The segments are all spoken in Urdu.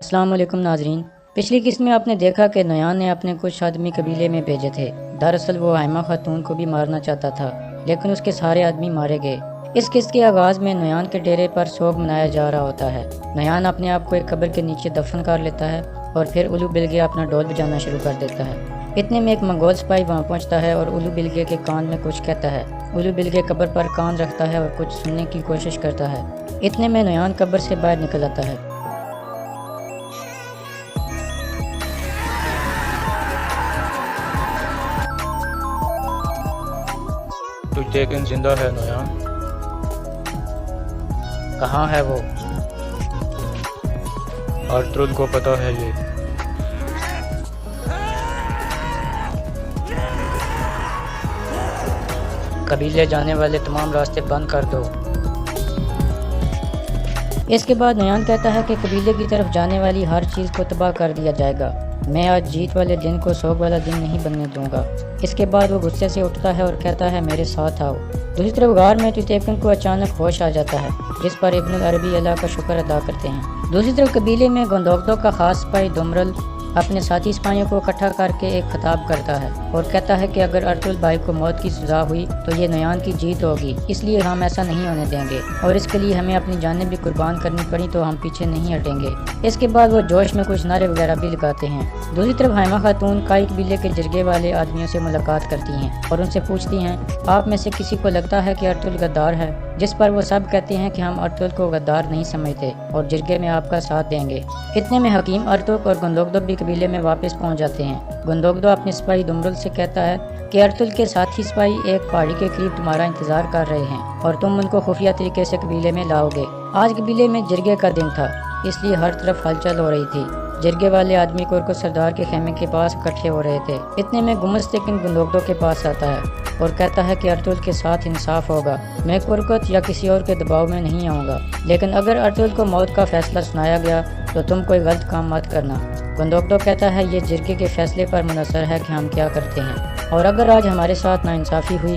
السلام علیکم ناظرین، پچھلی قسط میں آپ نے دیکھا کہ نویان نے اپنے کچھ آدمی قبیلے میں بھیجے تھے۔ دراصل وہ ہائمہ خاتون کو بھی مارنا چاہتا تھا، لیکن اس کے سارے آدمی مارے گئے۔ اس قسط کے آغاز میں نویان کے ڈیرے پر سوگ منایا جا رہا ہوتا ہے۔ نویان اپنے آپ کو ایک قبر کے نیچے دفن کر لیتا ہے اور پھر الو بلگے اپنا ڈول بجانا شروع کر دیتا ہے۔ اتنے میں ایک منگول سپاہی وہاں پہنچتا ہے اور الو بلگے کے کان میں کچھ کہتا ہے۔ الو بلگے قبر پر کان رکھتا ہے اور کچھ سننے کی کوشش کرتا ہے۔ اتنے میں نویان قبر سے باہر نکل آتا ہے۔ تجھ لیکن زندہ ہے نویان؟ کہاں ہے وہ؟ ارطغرل کو پتہ ہے یہ۔ قبیلے جانے والے تمام راستے بند کر دو۔ اس کے بعد نویان کہتا ہے کہ قبیلے کی طرف جانے والی ہر چیز کو تباہ کر دیا جائے گا۔ میں آج جیت والے دن کو سوگ والا دن نہیں بننے دوں گا۔ اس کے بعد وہ غصے سے اٹھتا ہے اور کہتا ہے میرے ساتھ آؤ۔ دوسری طرف غار میں تیتیکن کو اچانک ہوش آ جاتا ہے، جس پر ابن العربی اللہ کا شکر ادا کرتے ہیں۔ دوسری طرف قبیلے میں گندوگدو کا خاص سپاہی دمرل اپنے ساتھی سپاہیوں کو اکٹھا کر کے ایک خطاب کرتا ہے اور کہتا ہے کہ اگر ارطغرل بھائی کو موت کی سزا ہوئی تو یہ نویان کی جیت ہوگی، اس لیے ہم ایسا نہیں ہونے دیں گے، اور اس کے لیے ہمیں اپنی جانیں بھی قربان کرنی پڑی تو ہم پیچھے نہیں ہٹیں گے۔ اس کے بعد وہ جوش میں کچھ نعرے وغیرہ بھی لگاتے ہیں۔ دوسری طرف ہائمہ خاتون کائی قبیلے کے جرگے والے آدمیوں سے ملاقات کرتی ہیں اور ان سے پوچھتی ہیں آپ میں سے کسی کو لگتا ہے کہ ارطغرل غدار ہے؟ جس پر وہ سب کہتے ہیں کہ ہم ارطغرل کو غدار نہیں سمجھتے اور جرگے میں آپ کا ساتھ دیں گے۔ اتنے میں حکیم ارطغرل اور گندوگدو بھی قبیلے میں واپس پہنچ جاتے ہیں۔ گندوگدو اپنے سپاہی دمرل سے کہتا ہے کہ ارطغرل کے ساتھی سپاہی ایک پہاڑی کے قریب تمہارا انتظار کر رہے ہیں اور تم ان کو خفیہ طریقے سے قبیلے میں لاؤ گے۔ آج قبیلے میں جرگے کا دن تھا، اس لیے ہر طرف ہلچل ہو رہی تھی۔ جرگے والے آدمی کورکو سردار کے خیمے کے پاس اکٹھے ہو رہے تھے۔ اتنے میں گمس تیکن گندوگدو کے پاس آتا ہے اور کہتا ہے کہ ارطغرل کے ساتھ انصاف ہوگا۔ میں کورکت یا کسی اور کے دباؤ میں نہیں آؤں گا، لیکن اگر ارطغرل کو موت کا فیصلہ سنایا گیا تو تم کوئی غلط کام مت کرنا۔ گندوگدو کہتا ہے یہ جرگے کے فیصلے پر منحصر ہے کہ ہم کیا کرتے ہیں، اور اگر آج ہمارے ساتھ ناانصافی ہوئی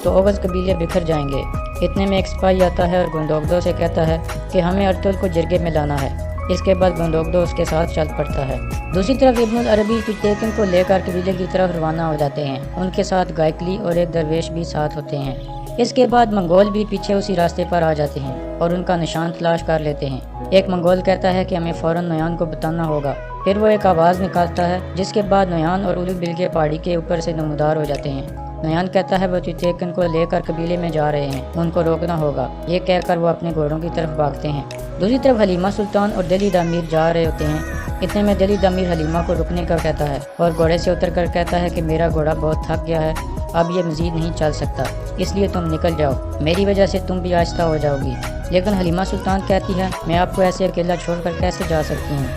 تو اوغز قبیلے بکھر جائیں گے۔ اتنے میں ایک سپاہی آتا ہے اور گندوگدو سے کہتا ہے کہ ہمیں ارطغرل کو جرگے میں لانا ہے۔ اس کے بعد گندوگدو اس کے ساتھ چل پڑتا ہے۔ دوسری طرف ابن العربی تیتیکن کو لے کر قبیلے کی طرف روانہ ہو جاتے ہیں۔ ان کے ساتھ گائکلی اور ایک درویش بھی ساتھ ہوتے ہیں۔ اس کے بعد منگول بھی پیچھے اسی راستے پر آ جاتے ہیں اور ان کا نشان تلاش کر لیتے ہیں۔ ایک منگول کہتا ہے کہ ہمیں فوراً نویان کو بتانا ہوگا۔ پھر وہ ایک آواز نکالتا ہے، جس کے بعد نویان اور الو بلگے پہاڑی کے اوپر سے نمودار ہو جاتے ہیں۔ نویان کہتا ہے وہ تیتیکن کو لے کر قبیلے میں جا رہے ہیں، ان کو روکنا ہوگا۔ یہ کہہ کر وہ اپنے گھوڑوں کی طرف بھاگتے ہیں۔ دوسری طرف حلیمہ سلطان اور دلی دامیر جا رہے ہوتے ہیں۔ اتنے میں دلی دامیر حلیمہ کو رکنے کا کہتا ہے اور گھوڑے سے اتر کر کہتا ہے کہ میرا گھوڑا بہت تھک گیا ہے، اب یہ مزید نہیں چل سکتا، اس لیے تم نکل جاؤ، میری وجہ سے تم بھی آہستہ ہو جاؤ گی۔ لیکن حلیمہ سلطان کہتی ہے میں آپ کو ایسے اکیلا چھوڑ کر کیسے جا سکتی ہوں۔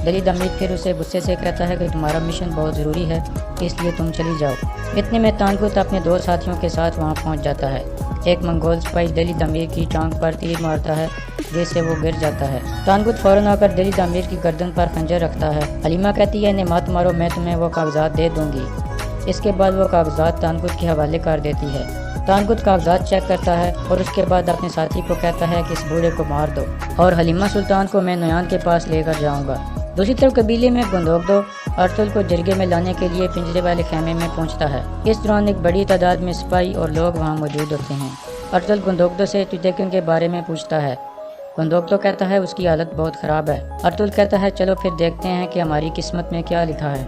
دلی دامیر پھر اسے غصے سے کہتا ہے کہ تمہارا مشن بہت ضروری ہے، اس لیے تم چلی جاؤ۔ اتنے میں تانگوت اپنے دو ساتھیوں کے ساتھ وہاں پہنچ جاتا ہے۔ ایک منگول سپاہی دلی دامیر کی ٹانگ پر تیر مارتا ہے، جس سے وہ گر جاتا ہے۔ تانگوت فوراً آ کر دلی دامیر کی گردن پر خنجر رکھتا ہے۔ حلیمہ کہتی ہے انہیں مت مارو، میں تمہیں وہ کاغذات دے دوں گی۔ اس کے بعد وہ کاغذات تانگوت کے حوالے کر دیتی ہے۔ تانگوت کاغذات چیک کرتا ہے اور اس کے بعد اپنے ساتھی کو کہتا ہے کہ اس بوڑھے کو مار دو، اور حلیمہ سلطان کو میں نویان کے پاس لے کر جاؤں گا۔ دوسری طرف قبیلے میں گندوگدو ارطغرل کو جرگے میں لانے کے لیے پنجرے والے خیمے میں پہنچتا ہے۔ اس دوران ایک بڑی تعداد میں سپاہی اور لوگ وہاں موجود ہوتے ہیں۔ ارطغرل گندوگدو سے تیتیکن کے بارے میں پوچھتا ہے۔ گندوگدو کہتا ہے اس کی حالت بہت خراب ہے۔ ارطغرل کہتا ہے چلو پھر دیکھتے ہیں کہ ہماری قسمت میں کیا لکھا ہے۔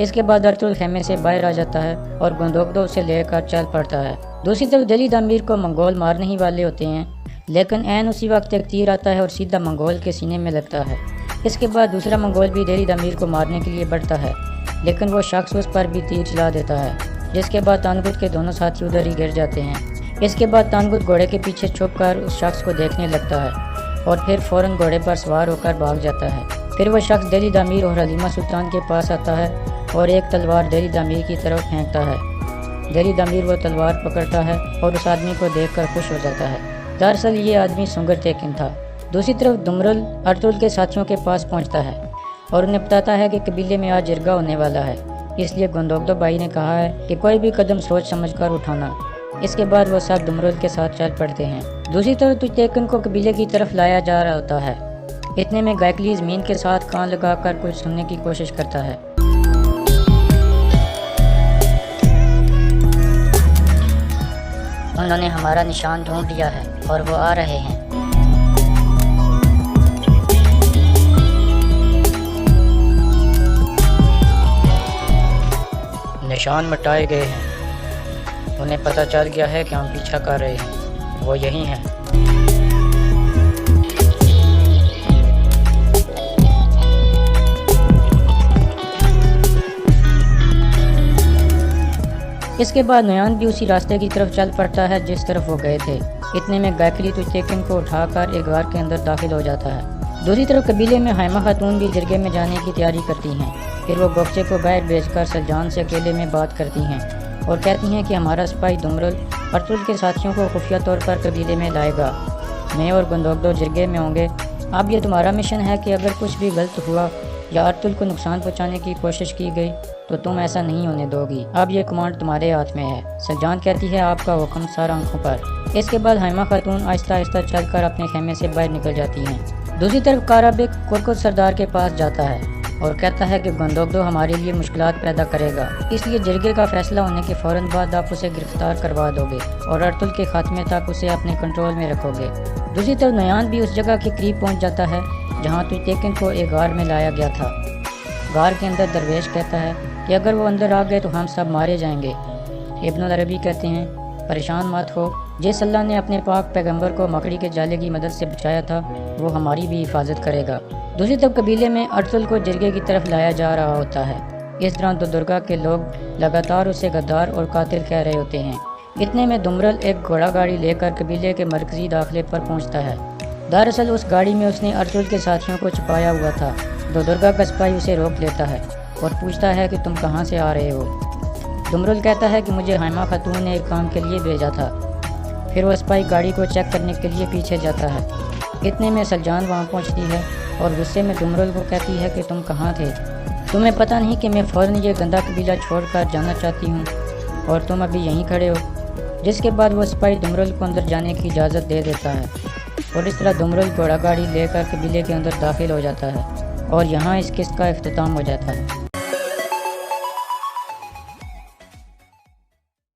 اس کے بعد ارطغرل خیمے سے باہر آ جاتا ہے اور گندوگدو اسے لے کر چل پڑتا ہے۔ دوسری طرف دلی دامیر کو منگول مارنے ہی والے ہوتے ہیں، لیکن عین اسی وقت ایک تیر آتا ہے اور سیدھا منگول کے سینے میں لگتا ہے۔ اس کے بعد دوسرا منگول بھی دلی دامیر کو مارنے کے لیے بڑھتا ہے، لیکن وہ شخص اس پر بھی تیر چلا دیتا ہے، جس کے بعد تانگوت کے دونوں ساتھی ادھر ہی گر جاتے ہیں۔ اس کے بعد تانگوت گھوڑے کے پیچھے چھپ کر اس شخص کو دیکھنے لگتا ہے اور پھر فوراً گھوڑے پر سوار ہو کر بھاگ جاتا ہے۔ پھر وہ شخص دلی دامیر اور حلیمہ سلطان کے پاس آتا ہے اور ایک تلوار دلی دامیر کی طرف پھینکتا ہے۔ دلی دامیر وہ تلوار پکڑتا ہے اور اس آدمی کو دیکھ کر خوش ہو جاتا ہے۔ دراصل یہ آدمی سنگر تیکن تھا۔ دوسری طرف دمرل ارطغرل کے ساتھیوں کے پاس پہنچتا ہے اور انہیں بتاتا ہے کہ قبیلے میں آج جرگہ ہونے والا ہے، اس لیے گندوگدو بھائی نے کہا ہے کہ کوئی بھی قدم سوچ سمجھ کر اٹھانا۔ اس کے بعد وہ سب دمرل کے ساتھ چل پڑتے ہیں۔ دوسری طرف تیتیکن کو قبیلے کی طرف لایا جا رہا ہوتا ہے۔ اتنے میں گائکلی زمین کے ساتھ کان لگا کر کچھ سننے کی کوشش کرتا ہے۔ انہوں نے ہمارا نشان ڈھونڈ لیا ہے اور وہ آ رہے ہیں۔ نشان مٹائے گئے ہیں، انہیں پتہ چل گیا ہے کہ ہم پیچھا کر رہے ہیں، وہ یہی ہیں۔ اس کے بعد نویان بھی اسی راستے کی طرف چل پڑتا ہے جس طرف وہ گئے تھے۔ اتنے میں گائکلی تجتیکن کو اٹھا کر ایک غار کے اندر داخل ہو جاتا ہے۔ دوسری طرف قبیلے میں ہائمہ خاتون بھی جرگے میں جانے کی تیاری کرتی ہیں۔ پھر وہ گوفچے کو باہر بھیج کر سلجان سے اکیلے میں بات کرتی ہیں اور کہتی ہیں کہ ہمارا سپاہی دمرل ارطغرل کے ساتھیوں کو خفیہ طور پر قبیلے میں لائے گا۔ میں اور گندوگدو جرگے میں ہوں گے۔ اب یہ تمہارا مشن ہے کہ اگر کچھ بھی غلط ہوا یا ارطغرل کو نقصان پہنچانے کی کوشش کی گئی تو تم ایسا نہیں ہونے دو گی۔ اب یہ کمانڈ تمہارے ہاتھ میں ہے۔ سلجان کہتی ہے آپ کا حکم سارا آنکھوں پر۔ اس کے بعد ہائمہ خاتون آہستہ آہستہ چل کر اپنے خیمے سے باہر نکل جاتی ہیں۔ دوسری طرف کارابک کرکت سردار کے پاس جاتا ہے اور کہتا ہے کہ گندوگدو ہمارے لیے مشکلات پیدا کرے گا، اس لیے جرگے کا فیصلہ ہونے کے فوراً بعد آپ اسے گرفتار کروا دو گے اور ارطغرل کے خاتمے تک اسے اپنے کنٹرول میں رکھو گے۔ دوسری طرف نویان بھی اس جگہ کے قریب پہنچ جاتا ہے جہاں تجتیکن کو ایک غار میں لایا گیا تھا۔ غار کے اندر درویش کہتا ہے کہ اگر وہ اندر آ گئے تو ہم سب مارے جائیں گے۔ ابن العربی کہتے ہیں پریشان مت ہو، جس اللہ نے اپنے پاک پیغمبر کو مکڑی کے جالے کی مدد سے بچایا تھا وہ ہماری بھی حفاظت کرے گا۔ دوسری طرف قبیلے میں ارطغرل کو جرگے کی طرف لایا جا رہا ہوتا ہے۔ اس دوران درگا کے لوگ لگاتار اسے غدار اور قاتل کہہ رہے ہوتے ہیں۔ اتنے میں دمرل ایک گھوڑا گاڑی لے کر قبیلے کے مرکزی داخلے پر پہنچتا ہے۔ دراصل اس گاڑی میں اس نے ارطغرل کے ساتھیوں کو چھپایا ہوا تھا۔ درگا کا سپاہی اسے روک لیتا ہے اور پوچھتا ہے کہ تم کہاں سے آ رہے ہو؟ دمرل کہتا ہے کہ مجھے ہائمہ خاتون نے ایک کام کے لیے بھیجا تھا۔ پھر وہ سپاہی گاڑی کو چیک کرنے کے لیے پیچھے جاتا ہے۔ اتنے میں سلجان وہاں پہنچتی ہے اور غصے میں دمرل کو کہتی ہے کہ تم کہاں تھے؟ تمہیں پتہ نہیں کہ میں فوراً یہ گندا قبیلہ چھوڑ کر جانا چاہتی ہوں اور تم ابھی یہیں کھڑے ہو؟ جس کے بعد وہ سپاہی دمرل کو اندر جانے کی اجازت دے دیتا ہے اور اس طرح دمرل گھوڑا گاڑی لے کر قبیلے کے اندر داخل ہو جاتا ہے اور یہاں اس قسط کا اختتام ہو جاتا ہے۔